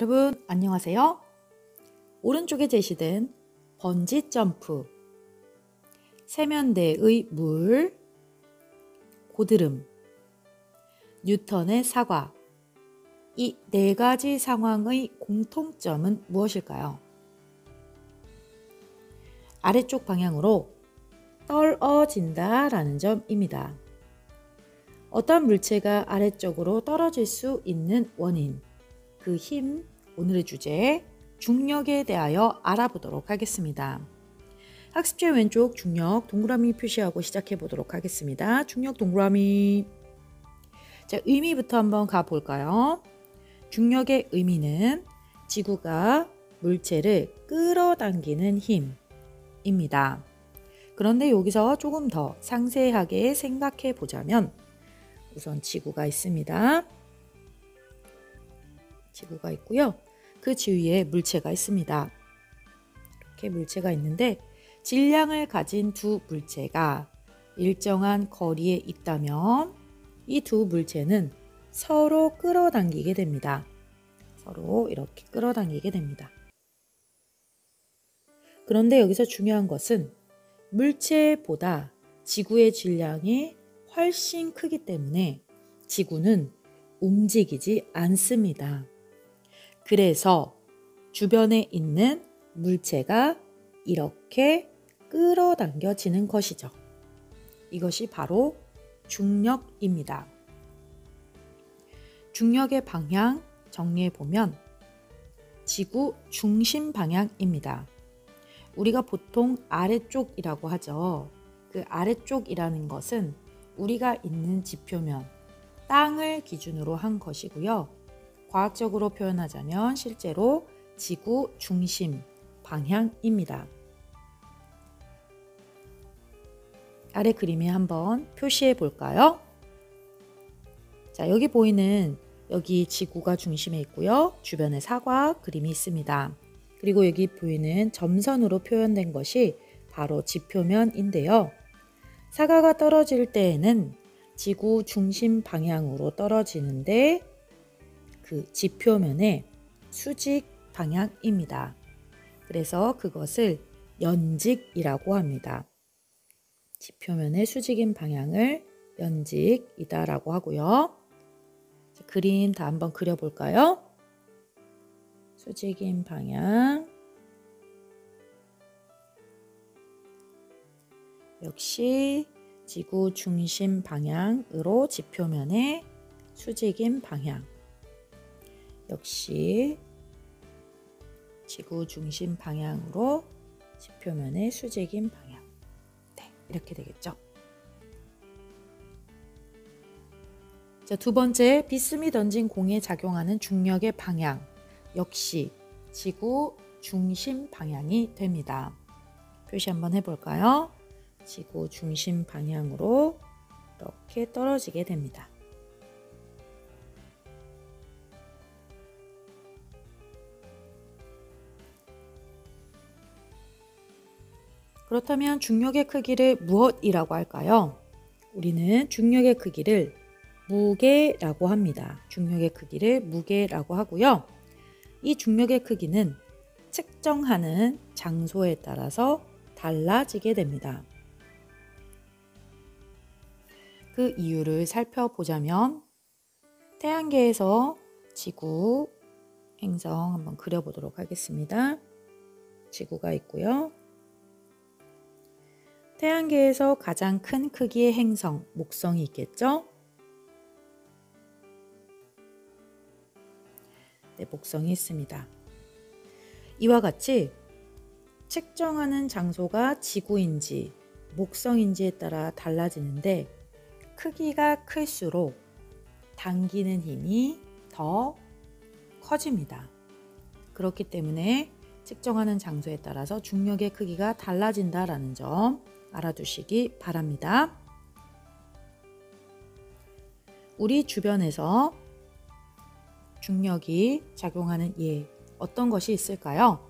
여러분 안녕하세요. 오른쪽에 제시된 번지 점프, 세면대의 물, 고드름, 뉴턴의 사과, 이 네 가지 상황의 공통점은 무엇일까요? 아래쪽 방향으로 떨어진다 라는 점입니다. 어떤 물체가 아래쪽으로 떨어질 수 있는 원인, 그 힘, 오늘의 주제 중력에 대하여 알아보도록 하겠습니다. 학습지의 왼쪽 중력 동그라미 표시하고 시작해 보도록 하겠습니다. 중력 동그라미. 자, 의미부터 한번 가볼까요? 중력의 의미는 지구가 물체를 끌어당기는 힘입니다. 그런데 여기서 조금 더 상세하게 생각해 보자면 우선 지구가 있습니다. 지구가 있고요. 그 주위에 물체가 있습니다. 이렇게 물체가 있는데 질량을 가진 두 물체가 일정한 거리에 있다면 이 두 물체는 서로 끌어당기게 됩니다. 서로 이렇게 끌어당기게 됩니다. 그런데 여기서 중요한 것은 물체보다 지구의 질량이 훨씬 크기 때문에 지구는 움직이지 않습니다. 그래서 주변에 있는 물체가 이렇게 끌어당겨지는 것이죠. 이것이 바로 중력입니다. 중력의 방향 정리해 보면 지구 중심 방향입니다. 우리가 보통 아래쪽이라고 하죠. 그 아래쪽이라는 것은 우리가 있는 지표면 땅을 기준으로 한 것이고요. 과학적으로 표현하자면 실제로 지구 중심 방향입니다. 아래 그림에 한번 표시해 볼까요? 자, 여기 보이는 여기 지구가 중심에 있고요. 주변에 사과 그림이 있습니다. 그리고 여기 보이는 점선으로 표현된 것이 바로 지표면인데요. 사과가 떨어질 때에는 지구 중심 방향으로 떨어지는데 그 지표면의 수직 방향입니다. 그래서 그것을 연직이라고 합니다. 지표면의 수직인 방향을 연직이다라고 하고요. 그림 다 한번 그려볼까요? 수직인 방향. 역시 지구 중심 방향으로 지표면의 수직인 방향. 역시 지구 중심 방향으로 지표면의 수직인 방향. 네, 이렇게 되겠죠. 자, 두 번째, 비스듬히 던진 공에 작용하는 중력의 방향. 역시 지구 중심 방향이 됩니다. 표시 한번 해볼까요? 지구 중심 방향으로 이렇게 떨어지게 됩니다. 그렇다면 중력의 크기를 무엇이라고 할까요? 우리는 중력의 크기를 무게라고 합니다. 중력의 크기를 무게라고 하고요. 이 중력의 크기는 측정하는 장소에 따라서 달라지게 됩니다. 그 이유를 살펴보자면 태양계에서 지구 행성 한번 그려보도록 하겠습니다. 지구가 있고요. 태양계에서 가장 큰 크기의 행성, 목성이 있겠죠? 네, 목성이 있습니다. 이와 같이 측정하는 장소가 지구인지 목성인지에 따라 달라지는데 크기가 클수록 당기는 힘이 더 커집니다. 그렇기 때문에 측정하는 장소에 따라서 중력의 크기가 달라진다라는 점 알아두시기 바랍니다. 우리 주변에서 중력이 작용하는 예, 어떤 것이 있을까요?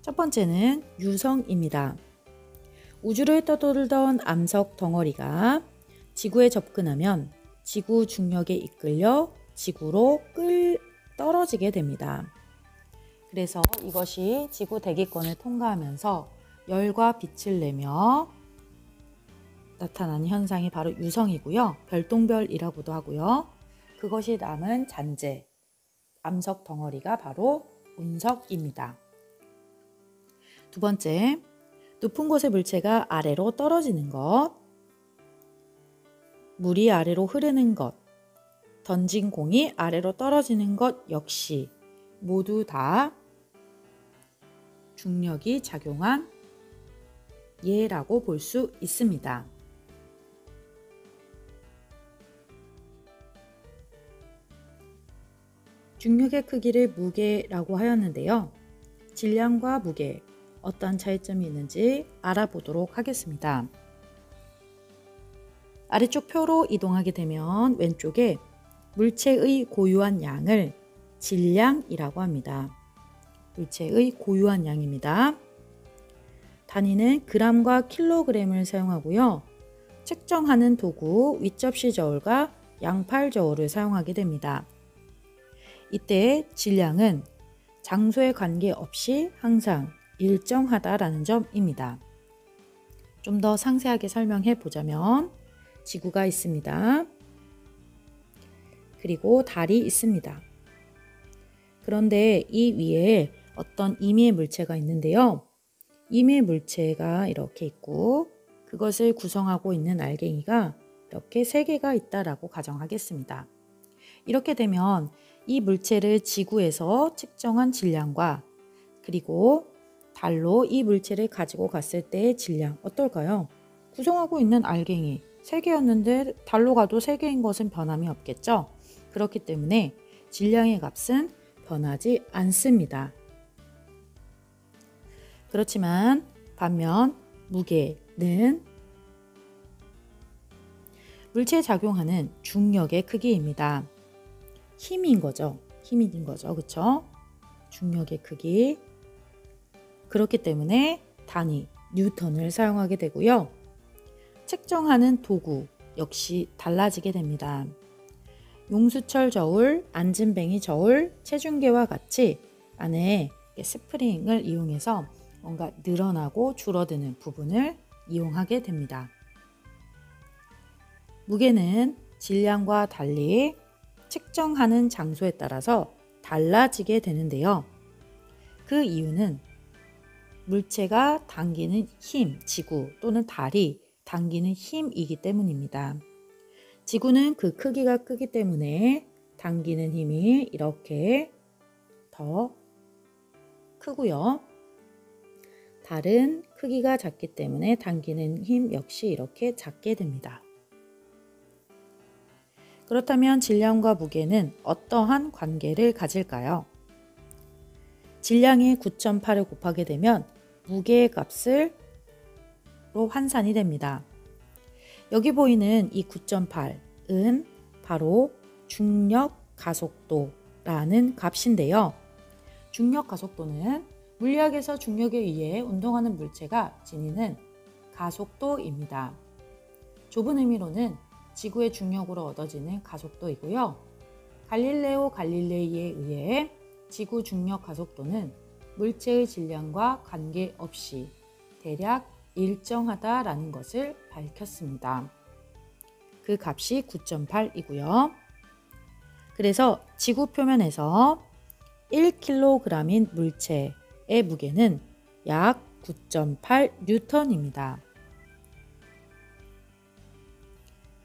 첫 번째는 유성입니다. 우주를 떠돌던 암석 덩어리가 지구에 접근하면 지구 중력에 이끌려 지구로 떨어지게 됩니다. 그래서 이것이 지구 대기권을 통과하면서 열과 빛을 내며 나타나는 현상이 바로 유성이고요. 별똥별이라고도 하고요. 그것이 남은 잔재, 암석 덩어리가 바로 운석입니다. 두 번째, 높은 곳의 물체가 아래로 떨어지는 것, 물이 아래로 흐르는 것, 던진 공이 아래로 떨어지는 것 역시 모두 다 중력이 작용한 예라고 볼 수 있습니다. 중력의 크기를 무게라고 하였는데요. 질량과 무게, 어떤 차이점이 있는지 알아보도록 하겠습니다. 아래쪽 표로 이동하게 되면 왼쪽에 물체의 고유한 양을 질량이라고 합니다. 물체의 고유한 양입니다. 단위는 g과 kg을 사용하고요. 측정하는 도구 윗접시 저울과 양팔 저울을 사용하게 됩니다. 이때 질량은 장소에 관계없이 항상 일정하다라는 점입니다. 좀 더 상세하게 설명해 보자면 지구가 있습니다. 그리고 달이 있습니다. 그런데 이 위에 어떤 임의의 물체가 있는데요. 임의의 물체가 이렇게 있고 그것을 구성하고 있는 알갱이가 이렇게 3개가 있다라고 가정하겠습니다. 이렇게 되면 이 물체를 지구에서 측정한 질량과 그리고 달로 이 물체를 가지고 갔을 때의 질량 어떨까요? 구성하고 있는 알갱이 3개였는데 달로 가도 3개인 것은 변함이 없겠죠? 그렇기 때문에 질량의 값은 변하지 않습니다. 그렇지만 반면 무게는 물체에 작용하는 중력의 크기입니다. 힘인 거죠. 그렇죠? 중력의 크기. 그렇기 때문에 단위 뉴턴을 사용하게 되고요. 측정하는 도구 역시 달라지게 됩니다. 용수철 저울, 안진뱅이 저울, 체중계와 같이 안에 스프링을 이용해서 뭔가 늘어나고 줄어드는 부분을 이용하게 됩니다. 무게는 질량과 달리 측정하는 장소에 따라서 달라지게 되는데요. 그 이유는 물체가 당기는 힘, 지구 또는 달이 당기는 힘이기 때문입니다. 지구는 그 크기가 크기 때문에 당기는 힘이 이렇게 더 크고요. 달은 크기가 작기 때문에 당기는 힘 역시 이렇게 작게 됩니다. 그렇다면 질량과 무게는 어떠한 관계를 가질까요? 질량이 9.8을 곱하게 되면 무게의 값으로 환산이 됩니다. 여기 보이는 이 9.8은 바로 중력 가속도라는 값인데요. 중력 가속도는 물리학에서 중력에 의해 운동하는 물체가 지니는 가속도입니다. 좁은 의미로는 지구의 중력으로 얻어지는 가속도이고요. 갈릴레오 갈릴레이에 의해 지구 중력 가속도는 물체의 질량과 관계없이 대략 일정하다라는 것을 밝혔습니다. 그 값이 9.8이고요. 그래서 지구 표면에서 1kg인 물체의 무게는 약 9.8N입니다.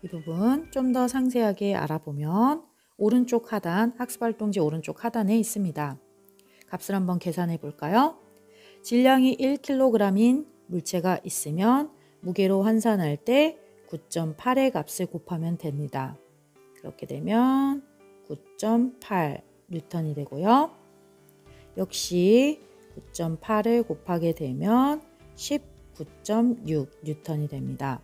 이 부분 좀 더 상세하게 알아보면 오른쪽 하단, 학습활동지 오른쪽 하단에 있습니다. 값을 한번 계산해 볼까요? 질량이 1kg인 물체가 있으면 무게로 환산할 때 9.8의 값을 곱하면 됩니다. 그렇게 되면 9.8N이 되고요. 역시 9.8을 곱하게 되면 19.6N이 됩니다.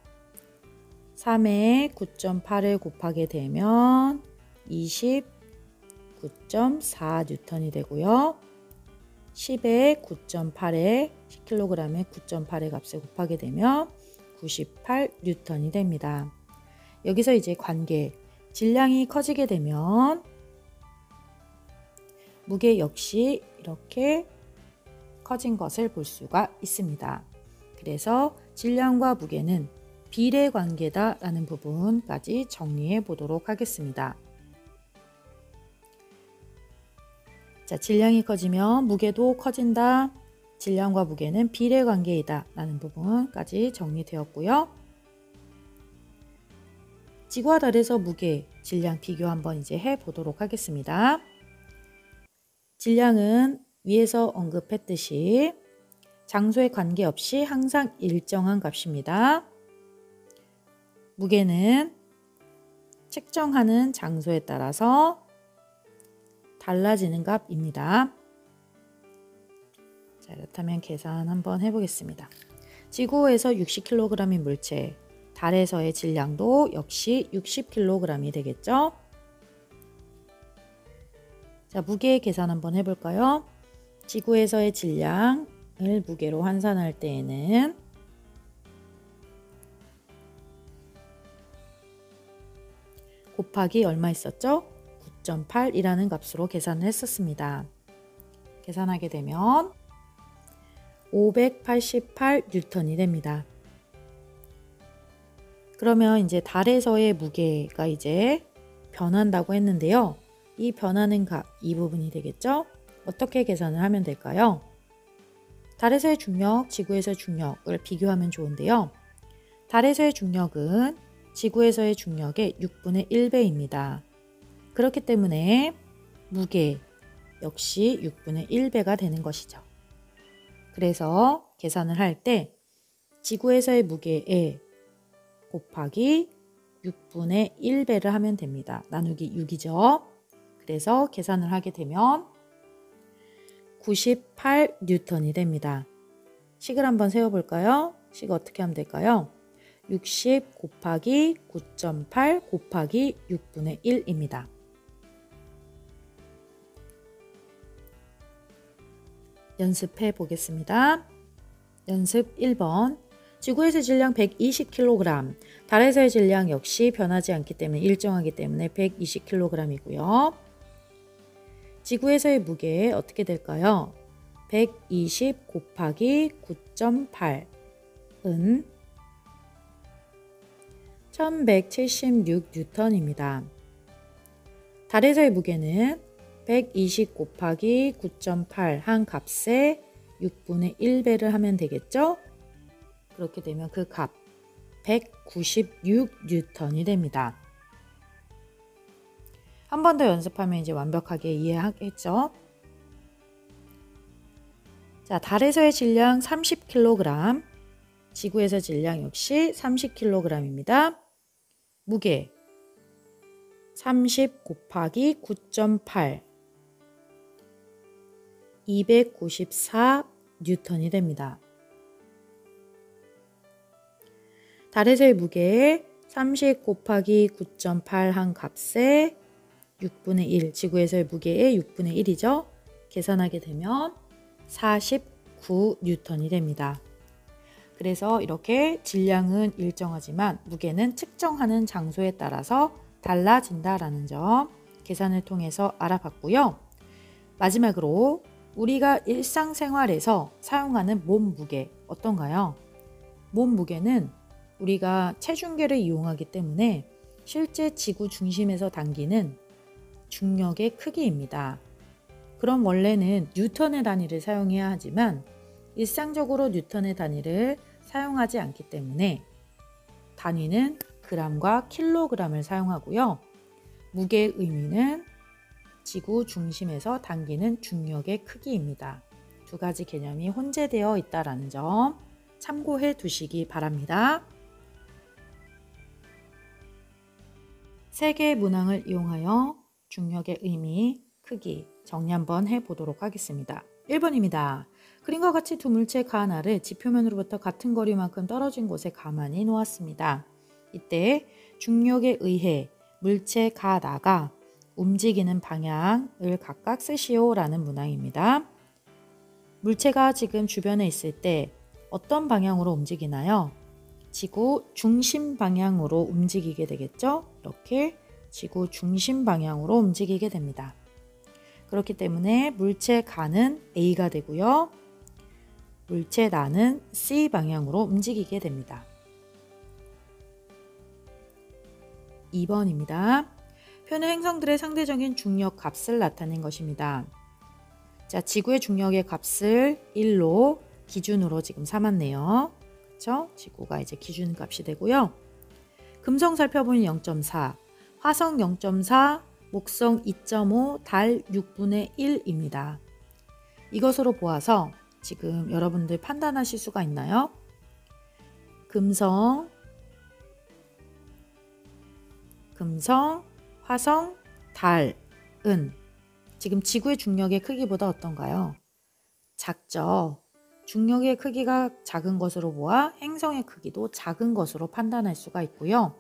3에 9.8을 곱하게 되면 29.4N이 되고요. 10에 9.8에 10kg에 9.8의 값을 곱하게 되면 98N이 됩니다. 여기서 이제 관계, 질량이 커지게 되면 무게 역시 이렇게 커진 것을 볼 수가 있습니다. 그래서 질량과 무게는 비례 관계다 라는 부분까지 정리해 보도록 하겠습니다. 자, 질량이 커지면 무게도 커진다. 질량과 무게는 비례 관계이다 라는 부분까지 정리되었고요. 지구와 달에서 무게, 질량 비교 한번 이제 해 보도록 하겠습니다. 질량은 위에서 언급했듯이 장소에 관계없이 항상 일정한 값입니다. 무게는 측정하는 장소에 따라서 달라지는 값입니다. 자, 그렇다면 계산 한번 해보겠습니다. 지구에서 60kg인 물체, 달에서의 질량도 역시 60kg이 되겠죠? 자, 무게 계산 한번 해볼까요? 지구에서의 질량을 무게로 환산할 때에는 곱하기 얼마 있었죠? 9.8이라는 값으로 계산을 했었습니다. 계산하게 되면 588N이 됩니다. 그러면 이제 달에서의 무게가 이제 변한다고 했는데요. 이 변하는 값, 이 부분이 되겠죠? 어떻게 계산을 하면 될까요? 달에서의 중력, 지구에서의 중력을 비교하면 좋은데요. 달에서의 중력은 지구에서의 중력의 6분의 1배입니다. 그렇기 때문에 무게 역시 6분의 1배가 되는 것이죠. 그래서 계산을 할 때 지구에서의 무게에 곱하기 6분의 1배를 하면 됩니다. 나누기 6이죠. 그래서 계산을 하게 되면 98N이 됩니다. 식을 한번 세워볼까요? 식 어떻게 하면 될까요? 60 곱하기 9.8 곱하기 6분의 1입니다. 연습해 보겠습니다. 연습 1번. 지구에서의 질량 120kg, 달에서의 질량 역시 변하지 않기 때문에 일정하기 때문에 120kg이고요. 지구에서의 무게 어떻게 될까요? 120 곱하기 9.8은 1176N입니다. 달에서의 무게는 120 곱하기 9.8 한 값에 6분의 1배를 하면 되겠죠? 그렇게 되면 그 값 196N이 됩니다. 한 번 더 연습하면 이제 완벽하게 이해하겠죠? 자, 달에서의 질량 30kg, 지구에서 질량 역시 30kg입니다. 무게 30 곱하기 9.8 294N이 됩니다. 달에서의 무게 30 곱하기 9.8 한 값에 6분의 1, 지구에서의 무게의 6분의 1이죠. 계산하게 되면 49N이 됩니다. 그래서 이렇게 질량은 일정하지만 무게는 측정하는 장소에 따라서 달라진다라는 점 계산을 통해서 알아봤고요. 마지막으로 우리가 일상생활에서 사용하는 몸무게 어떤가요? 몸무게는 우리가 체중계를 이용하기 때문에 실제 지구 중심에서 당기는 중력의 크기입니다. 그럼 원래는 뉴턴의 단위를 사용해야 하지만 일상적으로 뉴턴의 단위를 사용하지 않기 때문에 단위는 그램과 킬로그램을 사용하고요. 무게의 의미는 지구 중심에서 당기는 중력의 크기입니다. 두 가지 개념이 혼재되어 있다는 점 참고해 두시기 바랍니다. 세계의 문항을 이용하여 중력의 의미, 크기 정리 한번 해보도록 하겠습니다. 1번입니다. 그림과 같이 두 물체의 하나를 지표면으로부터 같은 거리만큼 떨어진 곳에 가만히 놓았습니다. 이때 중력에 의해 물체 가나가 움직이는 방향을 각각 쓰시오 라는 문항입니다. 물체가 지금 주변에 있을 때 어떤 방향으로 움직이나요? 지구 중심 방향으로 움직이게 되겠죠? 이렇게 지구 중심 방향으로 움직이게 됩니다. 그렇기 때문에 물체 가는 A가 되고요. 물체 나는 C 방향으로 움직이게 됩니다. 2번입니다. 표는 행성들의 상대적인 중력 값을 나타낸 것입니다. 자, 지구의 중력의 값을 1로 기준으로 지금 삼았네요. 그렇죠? 지구가 이제 기준 값이 되고요. 금성 살펴보니 0.4, 화성 0.4, 목성 2.5, 달 6분의 1입니다. 이것으로 보아서 지금 여러분들 판단하실 수가 있나요? 금성, 화성, 달은 지금 지구의 중력의 크기보다 어떤가요? 작죠. 중력의 크기가 작은 것으로 보아 행성의 크기도 작은 것으로 판단할 수가 있고요.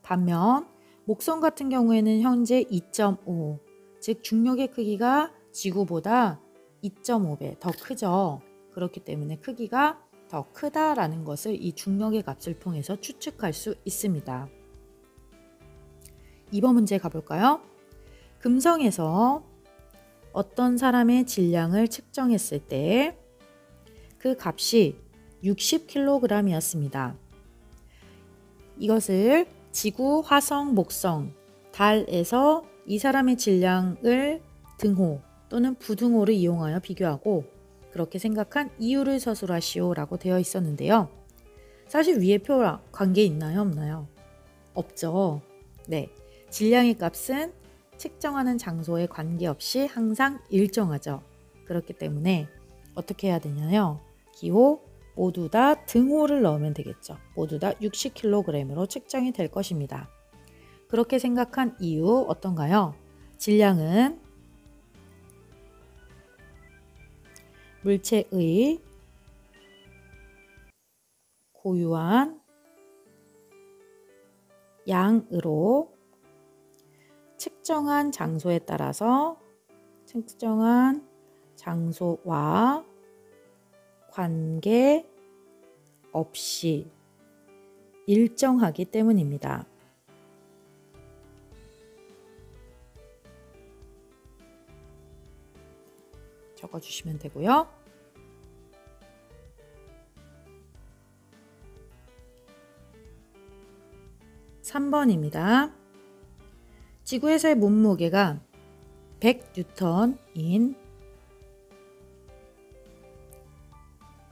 반면 목성 같은 경우에는 현재 2.5, 즉 중력의 크기가 지구보다 2.5배 더 크죠. 그렇기 때문에 크기가 더 크다라는 것을 이 중력의 값을 통해서 추측할 수 있습니다. 2번 문제 가볼까요? 금성에서 어떤 사람의 질량을 측정했을 때 그 값이 60kg이었습니다. 이것을 지구, 화성, 목성, 달에서 이 사람의 질량을 등호 또는 부등호를 이용하여 비교하고 그렇게 생각한 이유를 서술하시오라고 되어 있었는데요. 사실 위에 표랑 관계 있나요? 없나요? 없죠. 네, 질량의 값은 측정하는 장소에 관계없이 항상 일정하죠. 그렇기 때문에 어떻게 해야 되냐요? 기호 모두 다 등호를 넣으면 되겠죠. 모두 다 60kg으로 측정이 될 것입니다. 그렇게 생각한 이유 어떤가요? 질량은 물체의 고유한 양으로 측정한 장소에 따라서 측정한 장소와 관계없이 일정하기 때문입니다. 적어주시면 되고요. 3번입니다. 지구에서의 몸무게가 100N인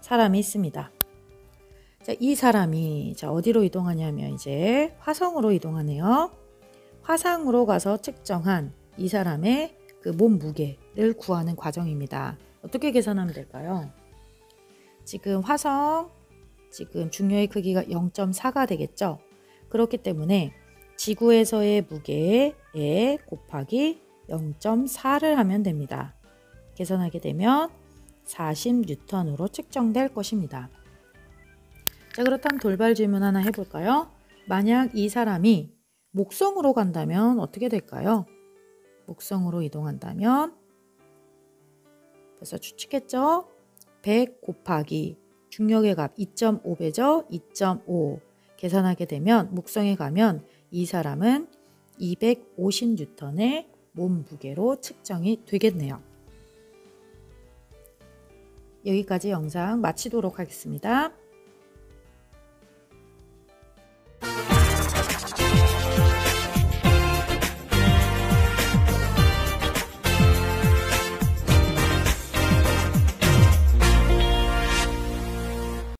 사람이 있습니다. 자, 이 사람이 어디로 이동하냐면 이제 화성으로 이동하네요. 화성으로 가서 측정한 이 사람의 그 몸무게를 구하는 과정입니다. 어떻게 계산하면 될까요? 지금 화성, 지금 중력의 크기가 0.4가 되겠죠. 그렇기 때문에 지구에서의 무게에 곱하기 0.4를 하면 됩니다. 계산하게 되면 40N으로 측정될 것입니다. 자, 그렇다면 돌발 질문 하나 해볼까요? 만약 이 사람이 목성으로 간다면 어떻게 될까요? 목성으로 이동한다면 벌써 추측했죠? 100 곱하기 중력의 값 2.5배죠? 2.5 계산하게 되면 목성에 가면 이 사람은 250N의 몸무게로 측정이 되겠네요. 여기까지 영상 마치도록 하겠습니다.